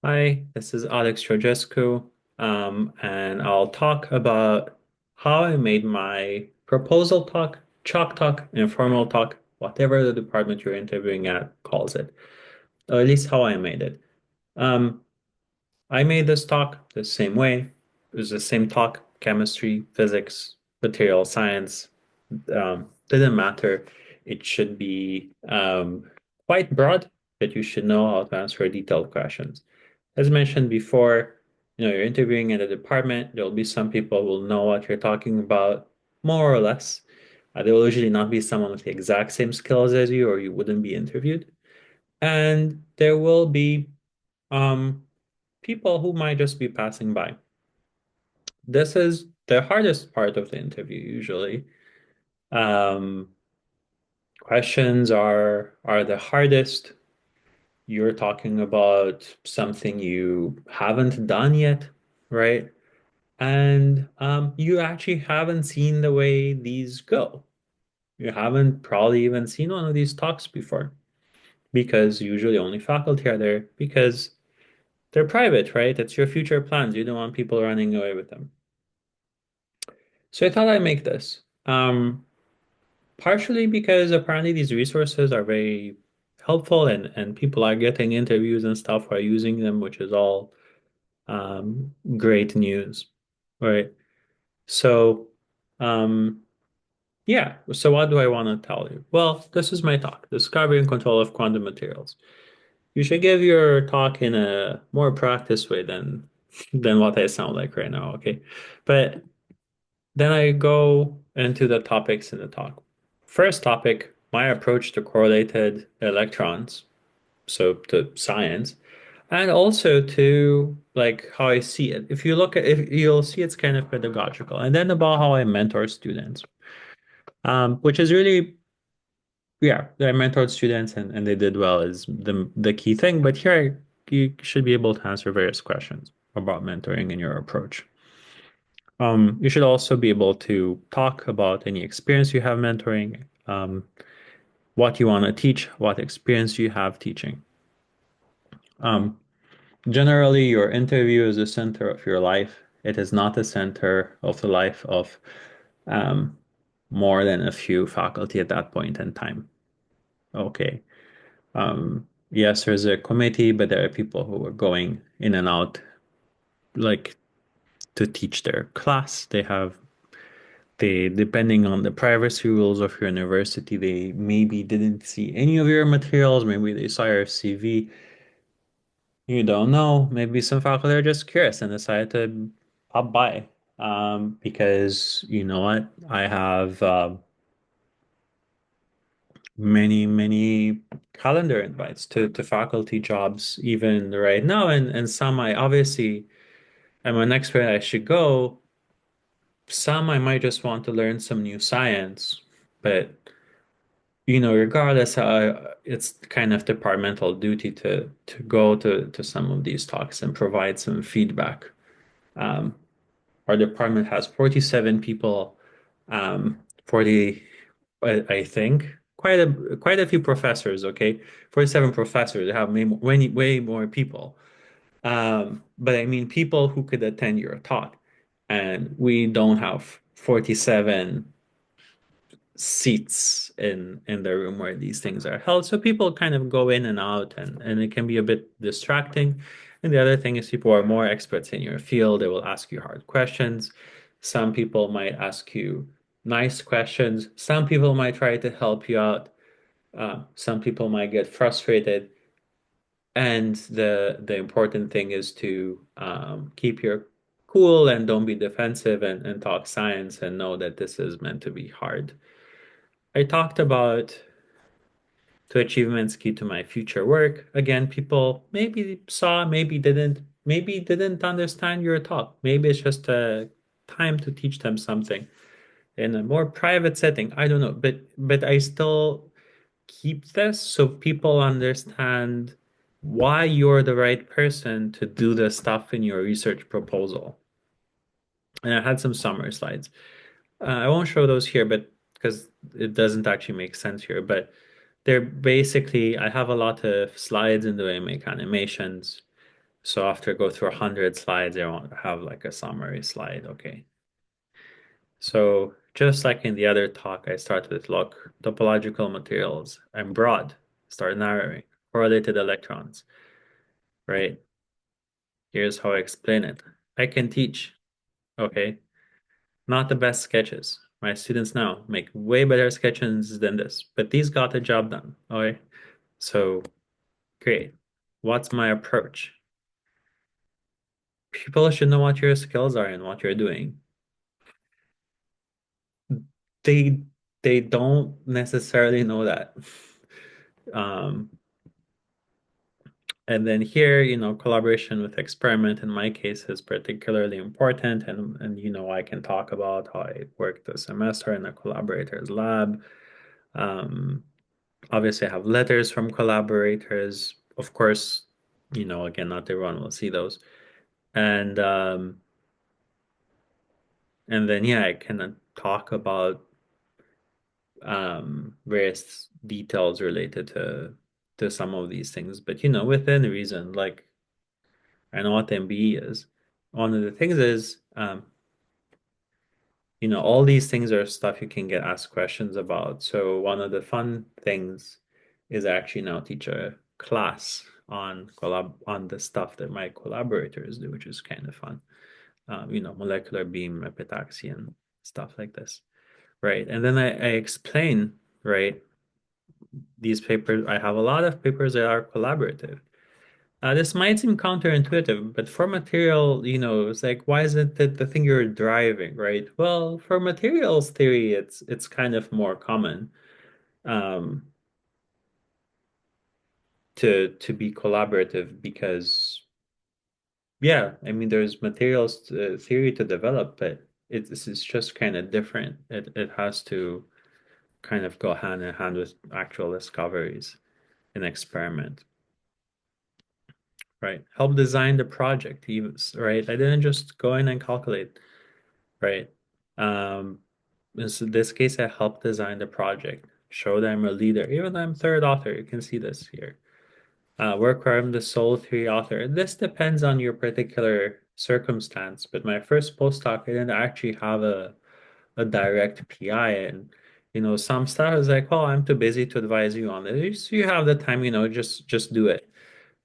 Hi, this is Alex Georgescu, and I'll talk about how I made my proposal talk, chalk talk, informal talk, whatever the department you're interviewing at calls it, or at least how I made it. Um, I made this talk the same way. It was the same talk, chemistry, physics, material science, didn't matter. It should be quite broad, but you should know how to answer detailed questions. As mentioned before, you're interviewing in a department. There'll be some people who will know what you're talking about, more or less. There will usually not be someone with the exact same skills as you, or you wouldn't be interviewed. And there will be um, people who might just be passing by. This is the hardest part of the interview, usually. Um, Questions are the hardest. You're talking about something you haven't done yet, right? And you actually haven't seen the way these go. You haven't probably even seen one of these talks before because usually only faculty are there because they're private, right? It's your future plans. You don't want people running away with them. So I thought I'd make this. Partially because apparently these resources are very helpful and people are getting interviews and stuff are using them, which is all great news, right? So, um, yeah. So what do I want to tell you? Well, this is my talk, Discovery and Control of Quantum Materials. You should give your talk in a more practiced way than what I sound like right now, okay? But then I go into the topics in the talk. First topic, my approach to correlated electrons, so to science, and also to like how I see it. If you look at if you'll see it's kind of pedagogical, and then about how I mentor students, which is really yeah, I mentored students and they did well is the key thing. But here you should be able to answer various questions about mentoring and your approach. You should also be able to talk about any experience you have mentoring, what you want to teach, what experience you have teaching. Um, Generally, your interview is the center of your life. It is not the center of the life of um, more than a few faculty at that point in time. Okay. Yes, there's a committee, but there are people who are going in and out, like to teach their class. Depending on the privacy rules of your university, they maybe didn't see any of your materials. Maybe they saw your CV. You don't know. Maybe some faculty are just curious and decided to pop by. Because you know what? I have many calendar invites to faculty jobs even right now, and some I obviously am an expert. I should go. Some I might just want to learn some new science, but regardless, it's kind of departmental duty to go to some of these talks and provide some feedback. Um, our department has 47 people, 40, I think, quite a few professors. Okay, 47 professors. They have way more people. But I mean, people who could attend your talk, and we don't have 47 seats in the room where these things are held. So people kind of go in and out and it can be a bit distracting. And the other thing is people are more experts in your field. They will ask you hard questions. Some people might ask you nice questions. Some people might try to help you out. Some people might get frustrated. And the important thing is to keep your cool and don't be defensive and talk science and know that this is meant to be hard. I talked about to achievements key to my future work. Again, people maybe saw, maybe didn't understand your talk. Maybe it's just a time to teach them something in a more private setting. I don't know, but I still keep this so people understand why you're the right person to do the stuff in your research proposal. And I had some summary slides. I won't show those here, but because it doesn't actually make sense here, but they're basically, I have a lot of slides in the way I make animations. So after go through 100 slides, I want to have like a summary slide. Okay. So just like in the other talk, I start with look, topological materials. I'm broad, start narrowing, correlated electrons, right? Here's how I explain it. I can teach, okay? Not the best sketches. My students now make way better sketches than this, but these got the job done, okay? So great. What's my approach? People should know what your skills are and what you're doing. They they don't necessarily know that. Um, and then here, collaboration with experiment in my case is particularly important. And I can talk about how I worked the semester in a collaborator's lab. Um, Obviously, I have letters from collaborators. Of course, again, not everyone will see those. And and then yeah, I can talk about various details related to some of these things, but within reason. Like I know what MBE is. One of the things is, all these things are stuff you can get asked questions about. So one of the fun things is actually now teach a class on the stuff that my collaborators do, which is kind of fun. Molecular beam epitaxy and stuff like this. Right. And then I explain, right, these papers. I have a lot of papers that are collaborative. This might seem counterintuitive, but for material, it's like, why isn't it the thing you're driving, right? Well, for materials theory, it's kind of more common um, to be collaborative because, yeah, I mean, there's materials theory to develop, but it's just kind of different. It has to kind of go hand in hand with actual discoveries in experiment. Right. Help design the project, even, right? I didn't just go in and calculate, right? Um, in this case, I helped design the project, show that I'm a leader. Even though I'm third author, you can see this here. Work where I'm the sole three author. This depends on your particular circumstance, but my first postdoc, I didn't actually have a direct PI. And, some stuff is like, oh, I'm too busy to advise you on this. You have the time, just do it.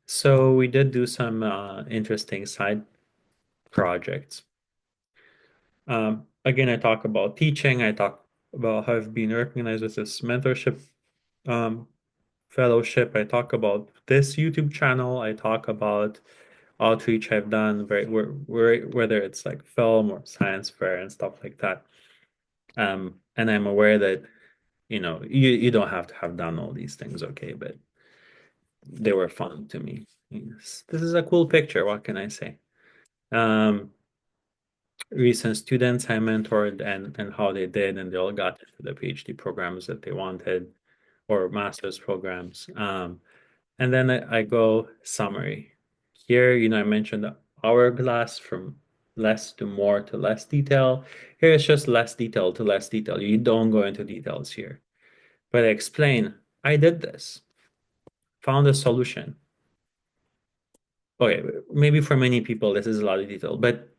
So we did do some interesting side projects. Again, I talk about teaching. I talk about how I've been recognized with this mentorship um, fellowship. I talk about this YouTube channel. I talk about outreach I've done, whether it's like film or science fair and stuff like that. And I'm aware that, you don't have to have done all these things, okay, but they were fun to me. Yes. This is a cool picture. What can I say? Um, Recent students I mentored and how they did, and they all got into the PhD programs that they wanted or master's programs. And then I go summary. Here, I mentioned the hourglass from less to more to less detail. Here it's just less detail to less detail. You don't go into details here. But I explain, I did this, found a solution. Okay, maybe for many people this is a lot of detail, but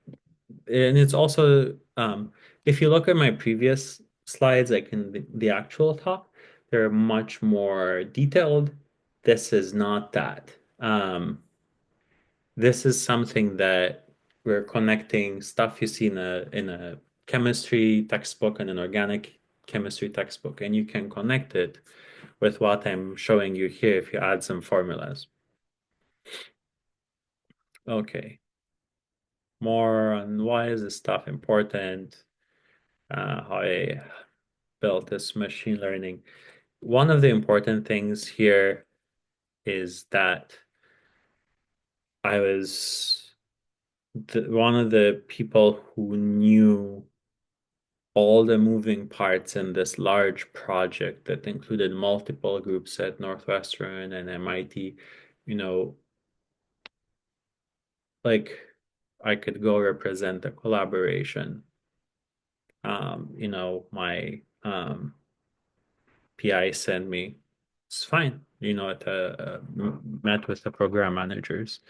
and it's also if you look at my previous slides, like in the actual talk, they're much more detailed. This is not that. This is something that we're connecting stuff you see in a chemistry textbook and an organic chemistry textbook, and you can connect it with what I'm showing you here if you add some formulas. Okay, more on why is this stuff important, how I built this machine learning. One of the important things here is that I was one of the people who knew all the moving parts in this large project that included multiple groups at Northwestern and MIT. You know, like I could go represent the collaboration. My PI sent me. It's fine. Met with the program managers.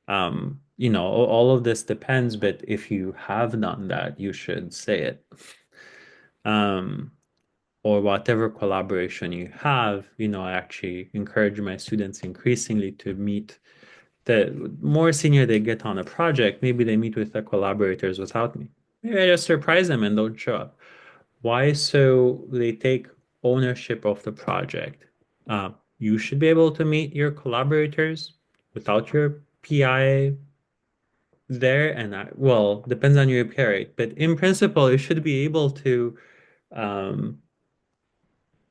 All of this depends, but if you have done that, you should say it. Um, or whatever collaboration you have, I actually encourage my students increasingly to meet the more senior they get on a project, maybe they meet with the collaborators without me. Maybe I just surprise them and don't show up. Why? So they take ownership of the project. You should be able to meet your collaborators without your PI there, and well, depends on your PI rate, but in principle, you should be able to um,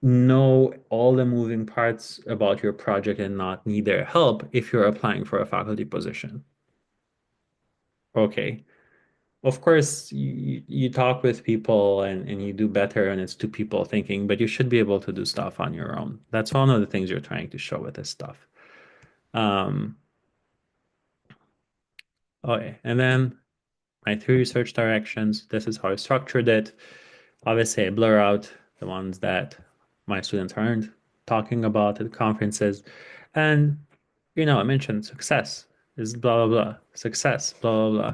know all the moving parts about your project and not need their help if you're applying for a faculty position. Okay. Of course, you talk with people and you do better and it's two people thinking, but you should be able to do stuff on your own. That's one of the things you're trying to show with this stuff. Um, okay. And then my three research directions, this is how I structured it. Obviously, I blur out the ones that my students aren't talking about at conferences. And, I mentioned success is blah, blah, blah. Success, blah, blah, blah.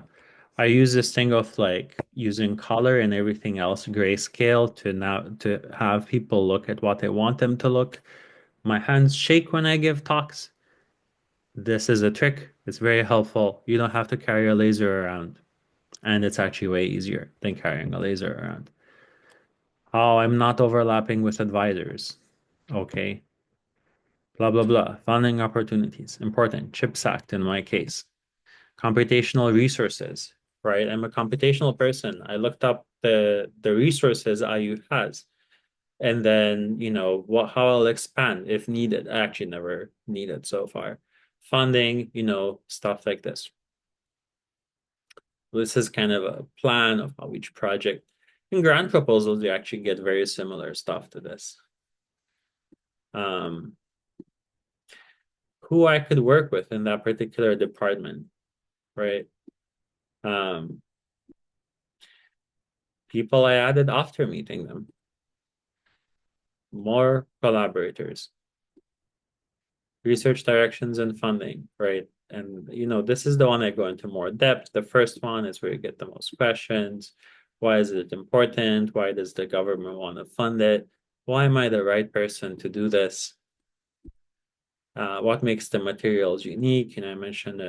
I use this thing of like using color and everything else grayscale to have people look at what I want them to look. My hands shake when I give talks. This is a trick. It's very helpful. You don't have to carry a laser around, and it's actually way easier than carrying a laser around. Oh, I'm not overlapping with advisors. Okay. Blah, blah, blah. Funding opportunities. Important. CHIPS Act in my case. Computational resources, right? I'm a computational person. I looked up the resources IU has, and then, how I'll expand if needed. I actually never needed so far. Funding, stuff like this. This is kind of a plan of how each project. In grant proposals, you actually get very similar stuff to this. Um, who I could work with in that particular department, right? Um, people I added after meeting them, more collaborators, research directions and funding, right? And this is the one I go into more depth. The first one is where you get the most questions. Why is it important? Why does the government want to fund it? Why am I the right person to do this? What makes the materials unique? I mentioned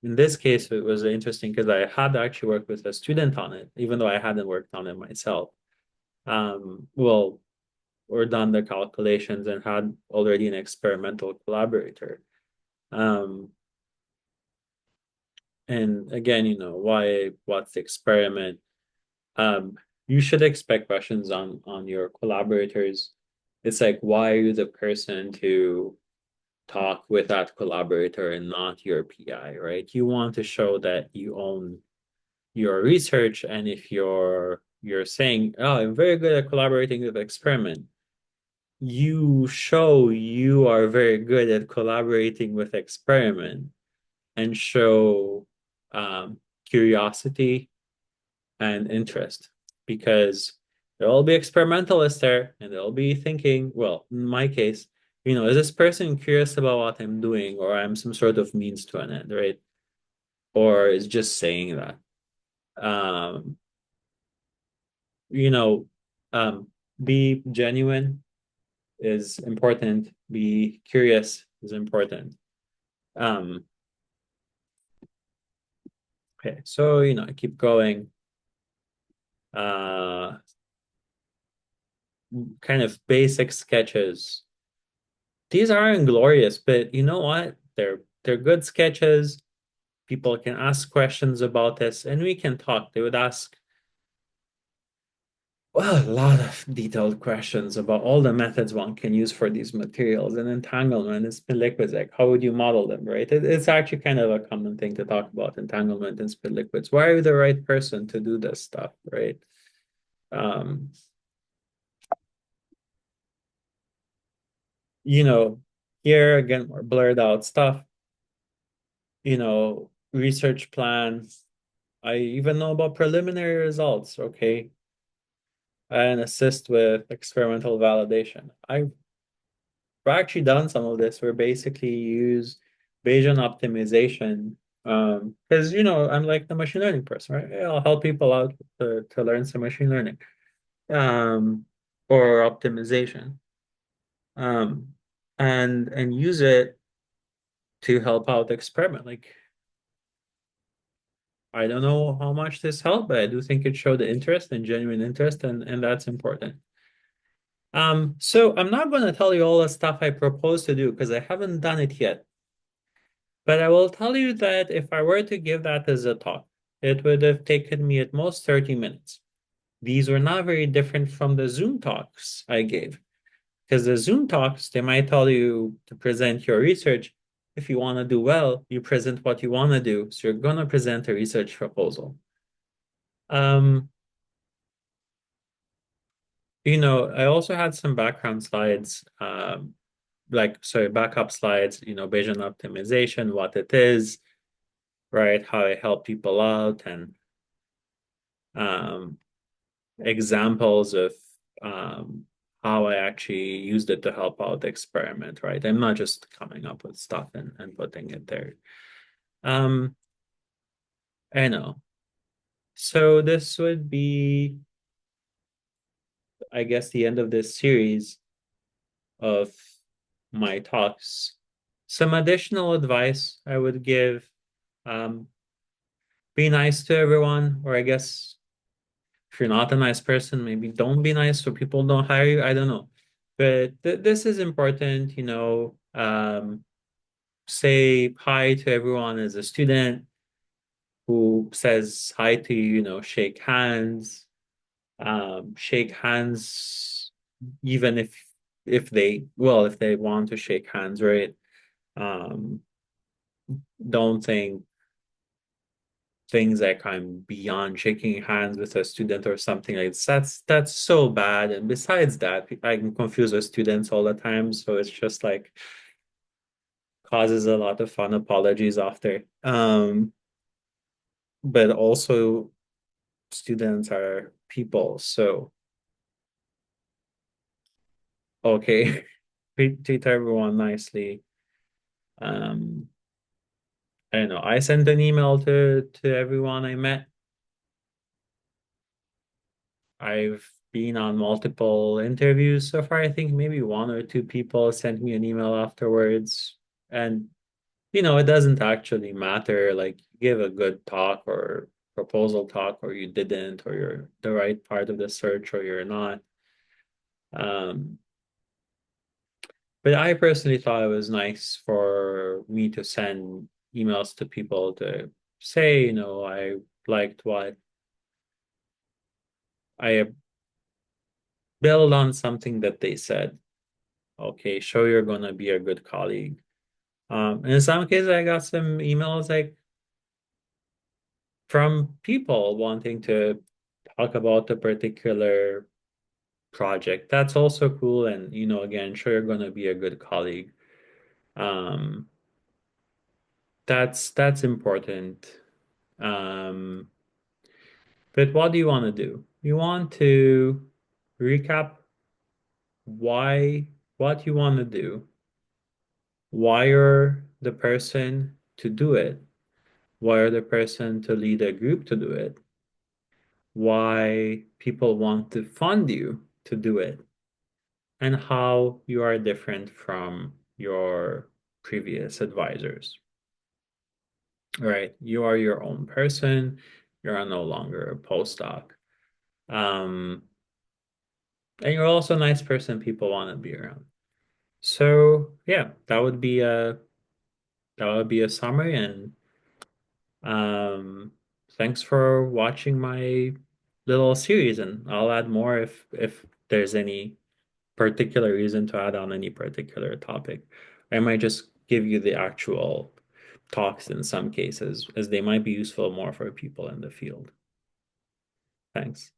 in this case, it was interesting because I had actually worked with a student on it, even though I hadn't worked on it myself. Well, or done the calculations and had already an experimental collaborator. Um, and again, what's the experiment? Um, you should expect questions on your collaborators. It's like, why are you the person to talk with that collaborator and not your PI, right? You want to show that you own your research, and if you're saying, "Oh, I'm very good at collaborating with experiment," you show you are very good at collaborating with experiment and show curiosity and interest because there'll be experimentalists there and they'll be thinking, well, in my case, is this person curious about what I'm doing or I'm some sort of means to an end, right? Or is just saying that. Um, you know, be genuine is important. Be curious is important. Um, okay, so I keep going. Uh, kind of basic sketches. These aren't glorious, but you know what? They're good sketches. People can ask questions about this, and we can talk. They would ask, well, a lot of detailed questions about all the methods one can use for these materials and entanglement and spin liquids. Like, how would you model them, right? It's actually kind of a common thing to talk about entanglement and spin liquids. Why are you the right person to do this stuff, right? Um, you know, Here again, more blurred out stuff, research plans. I even know about preliminary results, okay? And assist with experimental validation. I've actually done some of this where basically you use Bayesian optimization Because I'm like the machine learning person, right? I'll help people out to learn some machine learning, um, or optimization, um, and use it to help out the experiment. Like I don't know how much this helped, but I do think it showed the interest and genuine interest, and that's important. So I'm not going to tell you all the stuff I propose to do because I haven't done it yet. But I will tell you that if I were to give that as a talk, it would have taken me at most 30 minutes. These were not very different from the Zoom talks I gave. Because the Zoom talks, they might tell you to present your research. If you want to do well, you present what you want to do. So you're going to present a research proposal. Um, I also had some background slides, like, sorry, backup slides, Bayesian optimization, what it is, right? How I help people out and um, examples of um, how I actually used it to help out the experiment, right? I'm not just coming up with stuff and putting it there. Um, I know. So this would be, I guess, the end of this series of my talks. Some additional advice I would give, um, be nice to everyone, or I guess if you're not a nice person, maybe don't be nice so people don't hire you. I don't know. But this is important, say hi to everyone as a student who says hi to you, shake hands, shake hands, even if they want to shake hands, right? Um, don't think things like I'm beyond shaking hands with a student or something like this. That's so bad. And besides that, I can confuse with students all the time. So it's just like causes a lot of fun apologies after. But also students are people. So okay, treat everyone nicely. Um, I don't know. I sent an email to everyone I met. I've been on multiple interviews so far. I think maybe one or two people sent me an email afterwards. And, it doesn't actually matter. Like, you give a good talk or proposal talk, or you didn't, or you're the right part of the search, or you're not. Um, but I personally thought it was nice for me to send emails to people to say, I liked what I build on something that they said. Okay, show you're gonna be a good colleague. In some cases, I got some emails like from people wanting to talk about a particular project. That's also cool, and again, show you're gonna be a good colleague. Um, that's important. Um, but what do you want to do? You want to recap why what you want to do, why you're the person to do it, why you're the person to lead a group to do it, why people want to fund you to do it, and how you are different from your previous advisors. Right? You are your own person. You're no longer a postdoc. Um, and you're also a nice person people want to be around. So yeah, that would be a summary, and um thanks for watching my little series, and I'll add more if there's any particular reason to add on any particular topic. I might just give you the actual talks in some cases, as they might be useful more for people in the field. Thanks.